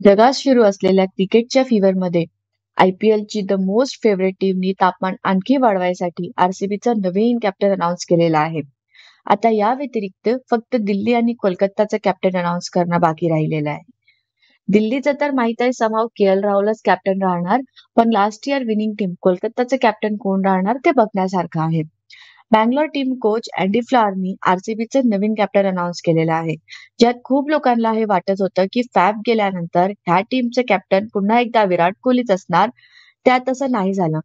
जगात सुरू असलेल्या क्रिकेटच्या फीव्हरमध्ये आयपीएलची द मोस्ट फेवरेट टीमनी तापमान आणखी वाढवायसाठी आरसीबीचा नवीन कॅप्टन अनाऊन्स केलेला आहे. आता या व्यतिरिक्त फक्त दिल्ली आणि कोलकाताचा कॅप्टन अनाऊन्स करणं बाकी राहिलेलं आहे. दिल्लीचं तर माहित आहे समहाव के.एल. राहुलच कॅप्टन राहणार, पण लास्ट इयर विनिंग टीम कोलकाताचं कॅप्टन कोण राहणार ते बघण्यासारखं आहे. बँगलोर टीम कोच अँडी फ्लॉरनी आरसीबीचे नवीन कॅप्टन अनाऊन्स केलेलं आहे. ज्यात खूप लोकांना हे वाटत होतं की फॅब गेल्यानंतर ह्या टीमचे कॅप्टन पुन्हा एकदा विराट कोहलीच असणार. त्यात तसं नाही झालं,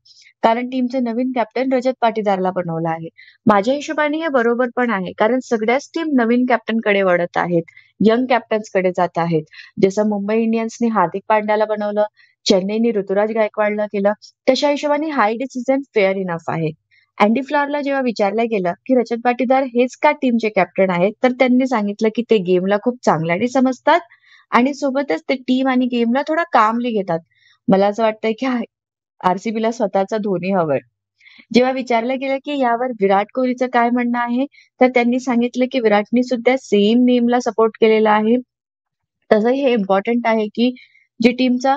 कारण टीमचे नवीन कॅप्टन रजत पाटीदारला बनवलं आहे. माझ्या हिशोबाने हे बरोबर पण आहे, कारण सगळ्याच टीम नवीन कॅप्टनकडे वळत आहेत, यंग कॅप्टन्सकडे जात आहेत. जसं मुंबई इंडियन्सने हार्दिक पांड्याला बनवलं, चेन्नईने ऋतुराज गायकवाडला केलं, तशा हिशोबाने हा डिसिजन फेअर इनफ आहे. अँडी फ्लॉरला जेव्हा विचारलं गेलं की रजत पाटीदार हेच का टीमचे कॅप्टन आहेत, तर त्यांनी सांगितलं की ते गेमला खूप चांगल्याने समजतात आणि सोबतच ते टीम आणि गेमला थोडा कामली घेतात. मला असं वाटतंय की आरसीबीला स्वतःचा धोनी हवंय. जेव्हा विचारलं गेलं की यावर विराट कोहलीचं काय म्हणणं आहे, तर त्यांनी सांगितलं की विराटने सुद्धा सेम नेमला सपोर्ट केलेला आहे. तसंही हे इम्पॉर्टंट आहे की जी टीमचा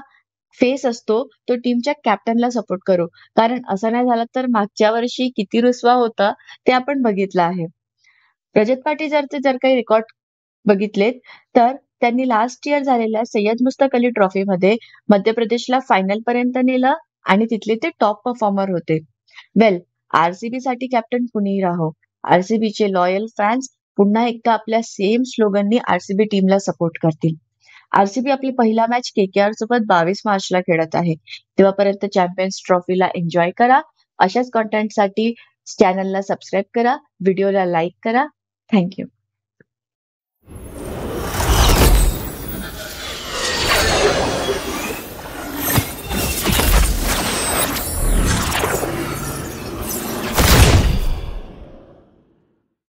फेस असतो तो टीमच्या कॅप्टनला सपोर्ट करू. कारण असं नाही झालं तर मागच्या वर्षी किती रुसवा होता ते आपण बघितलं आहे. रजत पाटीदारचे जर काही रेकॉर्ड बघितलेत, तर त्यांनी लास्ट इयर झालेल्या सय्यद मुस्तक अली ट्रॉफीमध्ये मध्य प्रदेशला फायनल पर्यंत नेलं आणि तिथले ते टॉप परफॉर्मर होते. वेल, आरसीबी साठी कॅप्टन कुणीही राहो, आरसीबीचे लॉयल फॅन्स पुन्हा एकदा आपल्या सेम स्लोगननी आरसीबी टीमला सपोर्ट करतील. आरसीबी आपली पहिला मॅच केकेआर सोबत 22 मार्चला खेळत आहे. तेव्हापर्यंत चॅम्पियन्स ट्रॉफीला एन्जॉय करा. अशाच कॉन्टेंटसाठी चॅनलला सबस्क्राईब करा, व्हिडिओला लाईक करा. Thank you.